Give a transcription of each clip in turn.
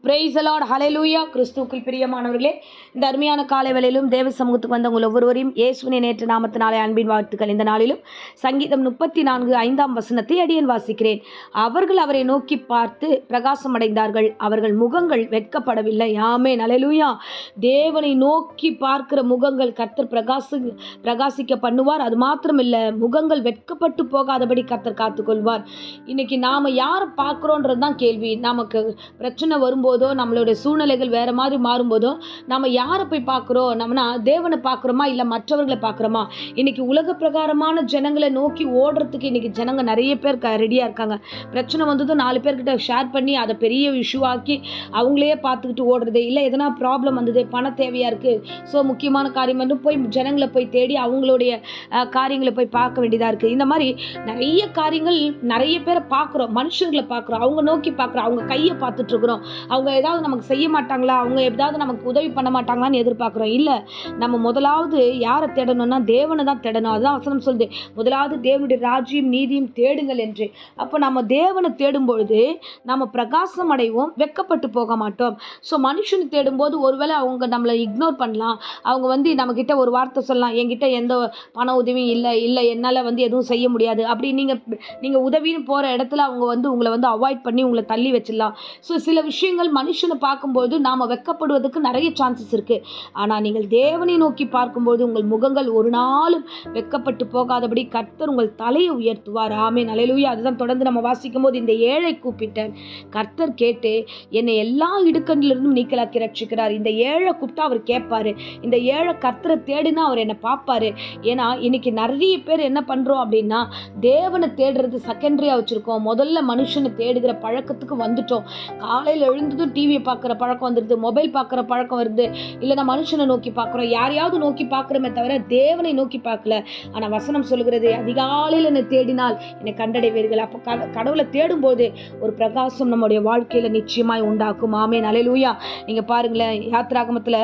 Price the Lord, ஹல்லேலூயா. கிறிஸ்துவுக்குள் பிரியமானவர்களே, இந்த அருமையான காலை வேளையிலும் தேவ சமூகத்துக்கு வந்த உங்கள் ஒவ்வொருவரையும் இயேசுவின் நேற்று நாமத்தினாலே அன்பின் வாழ்த்துக்கள். இந்த நாளிலும் சங்கீதம் 34:5 அடியேன் வாசிக்கிறேன். அவர்கள் அவரை நோக்கி பார்த்து பிரகாசம் அடைந்தார்கள், அவர்கள் முகங்கள் வெட்கப்படவில்லை. ஆமென், ஹல்லேலூயா. தேவனை நோக்கி பார்க்கிற முகங்கள் கர்த்தர் பிரகாசிக்க பண்ணுவார். அது மாத்திரமில்லை, முகங்கள் வெட்கப்பட்டு போகாதபடி கர்த்தர் காத்துக்கொள்வார். இன்னைக்கு நாம யாரை பார்க்குறோன்றது தான் கேள்வி. நமக்கு பிரச்சனை வரும்போதோ, நம்மளுடைய சூழ்நிலைகள் வேற மாதிரி மாறும்போதோ, நம்ம யாரை போய் பார்க்குறோம்? நம்மனா தேவனை பார்க்குறோமா இல்லை மற்றவர்களை பார்க்குறோமா? இன்னைக்கு உலக பிரகாரமான ஜனங்களை நோக்கி ஓடுறதுக்கு இன்னைக்கு ஜனங்க நிறைய பேர் ரெடியாக இருக்காங்க. பிரச்சனை வந்ததும் 4 பேர்கிட்ட ஷேர் பண்ணி அதை பெரிய இஷ்யூ ஆக்கி அவங்களே பார்த்துக்கிட்டு ஓடுறது, இல்லை எதனா ப்ராப்ளம் வந்தது, பண தேவையாக இருக்குது, ஸோ முக்கியமான காரியம் வந்து போய் ஜனங்களை போய் தேடி அவங்களுடைய காரியங்களை போய் பார்க்க வேண்டியதாக இருக்குது. இந்த மாதிரி நிறைய காரியங்கள் நிறைய பேரை பார்க்குறோம், மனுஷர்களை பார்க்குறோம், அவங்க நோக்கி பார்க்குறோம், அவங்க கையை பார்த்துட்டு இருக்கிறோம். அவங்க ஏதாவது நமக்கு செய்ய மாட்டாங்களா, அவங்க ஏதாவது நமக்கு உதவி பண்ண மாட்டாங்களான்னு எதிர்பார்க்குறோம். இல்லை, நம்ம முதலாவது யாரை தேடணும்னா தேவனை தான் தேடணும். அதுதான் வசனம் சொல்லுது, முதலாவது தேவனுடைய ராஜ்யம் நீதியும் தேடுங்கள் என்று. அப்போ நம்ம தேவனை தேடும் பொழுது நம்ம பிரகாசம் அடைவோம், வெட்கப்பட்டு போக மாட்டோம். ஸோ மனுஷனை தேடும்போது ஒருவேளை அவங்க நம்மளை இக்னோர் பண்ணலாம். அவங்க வந்து நம்மக்கிட்ட ஒரு வார்த்தை சொல்லலாம், என்கிட்ட எந்த பண உதவியும் இல்லை என்னால் வந்து எதுவும் செய்ய முடியாது அப்படி நீங்கள் உதவின்னு போகிற இடத்துல அவங்க வந்து உங்களை வந்து அவாய்ட் பண்ணி உங்களை தள்ளி வச்சிடலாம். ஸோ சில விஷயங்கள் மனுஷனை பார்க்கும்போது நாம் வெட்கப்படுவதற்கு நிறைய சான்சஸ் இருக்குது. ஆனால் நீங்கள் தேவனை நோக்கி பார்க்கும்போது உங்கள் முகங்கள் ஒரு நாளும் வெட்கப்பட்டு போகாதபடி கர்த்தர் உங்கள் தலையை உயர்த்துவார். ஆமென், ஹல்லேலூயா. அதுதான் தொடர்ந்து நம்ம வாசிக்கும் போது, இந்த ஏழை கூப்பிட்டார், கர்த்தர் கேட்டு என்னை எல்லா இடுக்கண்ணிலிருந்தும் நீக்கலாக்கி ரட்சிக்கிறார். இந்த ஏழை கூப்பிட்டா அவர் கேட்பாரு. இந்த ஏழை கர்த்தரை தேடினா அவர் என்னை பார்ப்பாரு. ஏன்னா இன்னைக்கு நிறைய பேர் என்ன பண்ணுறோம் அப்படின்னா, தேவனை தேடுறது செகண்டரியாக வச்சுருக்கோம். முதல்ல மனுஷனை தேடுகிற பழக்கத்துக்கு வந்துட்டோம். காலையில் எழுந்ததும் டிவியை பார்க்குற பழக்கம் வந்துடுது, மொபைல் பார்க்குற பழக்கம் வருது. இல்லைனா மனுஷனை நோக்கி பார்க்குறோம், யாரையாவது நோக்கி பார்க்குறோமே தவிர தேவனை நோக்கி பார்க்கல. ஆனால் வசனம் சொல்கிறது, அதிகாலையில் என்னை தேடினால் என்னை கண்டடைவீர்கள். அப்போ கடவுளை தேடும்போது ஒரு பிரகாசம் நம்முடைய வாழ்க்கையில் நிச்சயமாய் உண்டாக்கும். ஆமென், ஹல்லேலூயா. நீங்கள் பாருங்களேன், யாத்திராகமத்தில்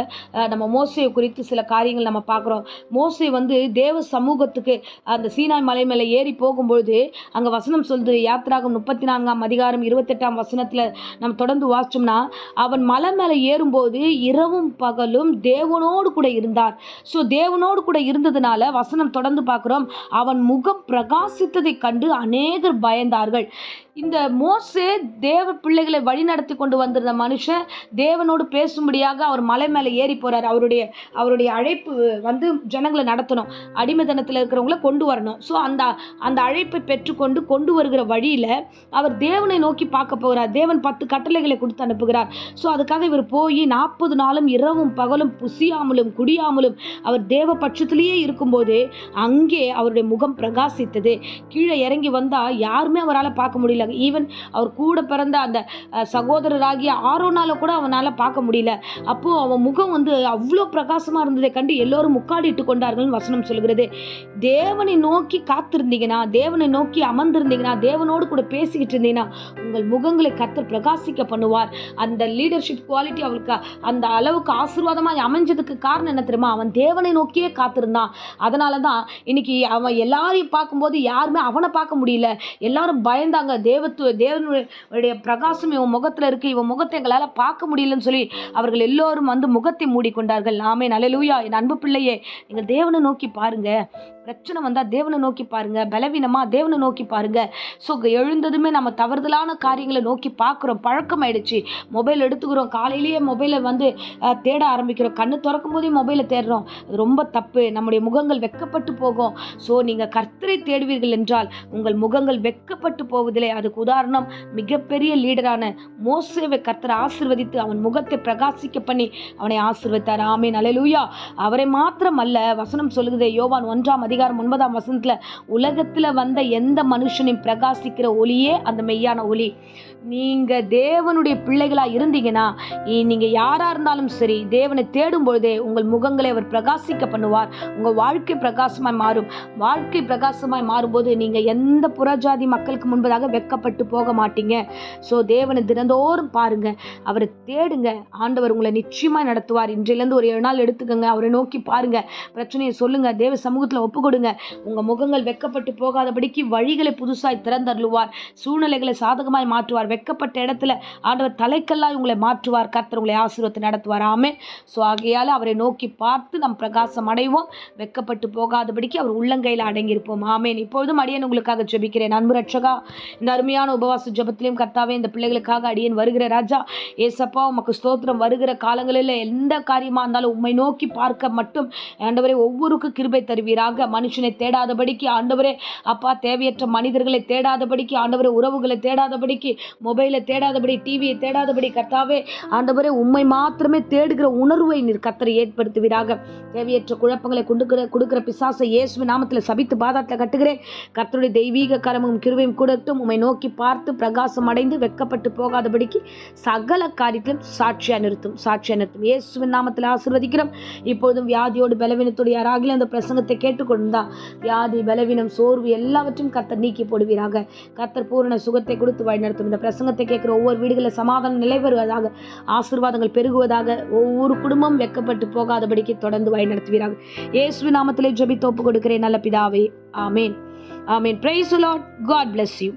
நம்ம மோசேயை குறித்து சில காரியங்கள் நம்ம பார்க்குறோம். மோசே வந்து தேவ சமூகத்துக்கு அந்த சீனாய் மலை மேலே ஏறி போகும்பொழுது அங்கே வசனம் சொல்லுது, யாத்திராகம் 34:28 நம்ம தொடர்ந்து வாசிச்சோம்னா, அவன் மலை மேலே ஏறும்போது இரவும் பகலும் தேவனோடு கூட இருந்தார். ஸோ தேவனோடு கூட இருந்ததுனால வசனம் தொடர்ந்து பார்க்குறோம், அவன் முகம் பிரகாசித்ததை கண்டு அநேகர் பயந்தார்கள். இந்த மோசே தேவ பிள்ளைகளை வழி நடத்தி கொண்டு வந்திருந்த மனுஷன் தேவனோடு பேசும்படியாக அவர் மலை மேலே ஏறி போறார். அவருடைய அழைப்பு வந்து ஜனங்களை நடத்தணும், அடிமைத்தனத்தில் இருக்கிறவங்களை கொண்டு வரணும். ஸோ அந்த அழைப்பை பெற்றுக்கொண்டு கொண்டு வருகிற வழியில் அவர் தேவனை நோக்கி பார்க்க போகிறார். தேவன் 10 கட்டளைகளை கொடுத்து அனுப்புகிறார். ஸோ அதுக்காக இவர் போய் 40 நாளும் இரவும் பகலும் புசியாமலும் குடியாமலும் அவர் தேவ பட்சத்திலேயே இருக்கும்போது அங்கே அவருடைய முகம் பிரகாசித்தது. கீழே இறங்கி வந்தால் யாருமே அவரால் பார்க்க முடியல. ஈவன் அவர் கூட பிறந்த அந்த சகோதரராகிய ஆரோனால கூட அவனால் பார்க்க முடியல. அப்போ அவன் முகம் வந்து அவ்வளோ பிரகாசமாக இருந்ததை கண்டு எல்லோரும் முக்காடிட்டு கொண்டார்கள் வசனம் சொல்கிறது. தேவனை நோக்கி காத்திருந்தீங்கன்னா, தேவனை நோக்கி அமர்ந்திருந்தீங்கன்னா, தேவனோடு கூட பேசிக்கிட்டு இருந்தீங்கன்னா உங்கள் முகங்களை கர்த்தர் பிரகாசிக்க பண்ணுவார். அந்த லீடர்ஷிப் குவாலிட்டி அவளுக்கு அந்த அளவுக்கு ஆசீர்வாதமாக அமைஞ்சதுக்கு காரணம் என்ன தெரியுமா? அவன் தேவனை நோக்கியே காத்திருந்தான். அதனால தான் இன்னைக்கு அவன் எல்லாரையும் பார்க்கும்போது யாருமே அவனை பார்க்க முடியல. எல்லாரும் பயந்தாங்க, தேவனுடைய பிரகாசம் இவன் முகத்தில் இருக்கு, இவன் முகத்தை எங்களால் பார்க்க முடியலன்னு சொல்லி அவர்கள் எல்லோரும் வந்து முகத்தை மூடிக்கொண்டார்கள். ஆமென், ஹல்லேலூயா. என் அன்பு பிள்ளையே, நீங்கள் தேவனை நோக்கி பாருங்க. பிரச்சனை வந்தால் தேவனை நோக்கி பாருங்க, பலவீனமா தேவனை நோக்கி பாருங்க. ஸோ எழுந்ததுமே நம்ம தவறுதலான காரியங்களை நோக்கி பார்க்குறோம், பழக்கமாயிடுச்சு. மொபைல் எடுத்துக்கிறோம், காலையிலேயே மொபைலை வந்து தேட ஆரம்பிக்கிறோம், கண்ணு திறக்கும் போதே மொபைலை தேடுறோம். அது ரொம்ப தப்பு. நம்முடைய முகங்கள் வெட்கப்பட்டு போகும். ஸோ நீங்கள் கர்த்தரை தேடுவீர்கள் என்றால் உங்கள் முகங்கள் வெட்கப்பட்டு போவதில்லை. அதுக்கு உதாரணம் மிகப்பெரிய லீடரான மோசேவை கர்த்தர் ஆசீர்வதித்து அவன் முகத்தை பிரகாசிக்க பண்ணி அவனை ஆசீர்வதித்தார். ஆமென், ஹல்லேலூயா. அவரை மாத்திரம் அல்ல, வசனம் சொல்லுகிறது, யோவான் 1:9 உலகத்தில் வந்த எந்த மனுஷனையும் பிரகாசிக்கிற ஒளியே அந்த மெய்யான ஒளி. நீங்கள் தேவனுடைய பிள்ளைகளாக இருந்தீங்கன்னா, நீங்கள் யாராக இருந்தாலும் சரி, தேவனை தேடும் பொழுதே உங்கள் முகங்களை அவர் பிரகாசிக்க பண்ணுவார். உங்கள் வாழ்க்கை பிரகாசமாய் மாறும். வாழ்க்கை பிரகாசமாய் மாறும்போது நீங்கள் எந்த புறஜாதி மக்களுக்கு முன்பதாக வெட்கப்பட்டு போக மாட்டீங்க. ஸோ தேவனை தினந்தோறும் பாருங்க, அவரை தேடுங்க, ஆண்டவர் உங்களை நிச்சயமாய் நடத்துவார். இன்றையிலேருந்து ஒரு 7 நாள் எடுத்துக்கோங்க, அவரை நோக்கி பாருங்க, பிரச்சனையை சொல்லுங்க, தேவ சமூகத்தில் ஒப்பு கொடுங்க. உங்கள் முகங்கள் வெட்கப்பட்டு போகாதபடிக்கு வழிகளை புதுசாய் திறந்தருளுவார். சூழ்நிலைகளை சாதகமாய் மாற்றுவார். வெட்கப்பட்ட இடத்துல ஆண்டவர் தலை தலைக்கெல்லாம் உங்களை மாற்றுவார். கர்த்தர் உங்களை ஆசீர்வதித்து நடத்துவார். ஆமென். ஸோ ஆகையால் அவரை நோக்கி பார்த்து நம் பிரகாசம் அடைவோம். வெட்கப்பட்டு போகாதபடிக்கு அவர் உள்ளங்கையில் அடங்கியிருப்போம். ஆமென். இப்பொழுதும் அடியேன் உங்களுக்காக ஜெபிக்கிறேன். அன்பு ரட்சகா, இந்த அருமையான உபவாச ஜெபத்திலையும் கர்த்தாவே, இந்த பிள்ளைகளுக்காக அடியேன் வருகிற ராஜா ஏசப்பா, உமக்கு ஸ்தோத்திரம். வருகிற காலங்களில் எந்த காரியமாக இருந்தாலும் உம்மை நோக்கி பார்க்க மட்டும் ஆண்டவரே ஒவ்வொருக்கும் கிருபை தருவீராக. மனுஷனை தேடாதபடிக்கு ஆண்டவரே அப்பா, தேவையற்ற மனிதர்களை தேடாதபடிக்கு ஆண்டவரே, உறவுகளை தேடாதபடிக்கு, மொபைலை தேடாதபடி, டிவியை தேடாதபடி கர்த்தாவே ஆண்டவரே உம்மை மாத்திரமே தேடுகிற உணர்வை நீர் கர்த்தரை ஏற்படுத்துவீராக. தேவையற்ற குழப்பங்களை கொடுக்கிற பிசாசை இயேசுவின் நாமத்தில் சபித்து பாதாளத்தில் கட்டுகிறேன். கர்த்தருடைய தெய்வீக கரமும் கிருபையும் கூடட்டும். உம்மை நோக்கி பார்த்து பிரகாசம் அடைந்து வெட்கப்பட்டு போகாதபடிக்கு சகல காரியத்திலும் சாட்சியா நிறுத்தும். இயேசுவின் நாமத்தில் ஆசீர்வதிக்கிறோம். இப்பொழுதும் வியாதியோடு பலவீனத்தோடு யாராகிலும் அந்த பிரசங்கத்தை கேட்டுக்கொண்டா வியாதி, பலவீனம், சோர்வு எல்லாவற்றையும் கர்த்தர் நீக்கி போடுவீராக. கர்த்தர் பூரண சுகத்தை கொடுத்து வழிநடத்தும். இந்த பிரசங்கத்தை கேட்கிற ஒவ்வொரு வீடுகளில் சமாதானம் நிலை வருவதாக, ஆசீர்வாதங்கள் பெருகுவதாக, ஒவ்வொரு குடும்பம் வெட்கப்பட்டு போகாதபடிக்கு தொடர்ந்து வழிநடத்துவீராக. இயேசுவின் நாமத்திலே ஜெபித்து ஒப்பு கொடுக்கிறேன் நல்ல பிதாவே. ஆமென். ஆமென். Praise the lord. God bless you.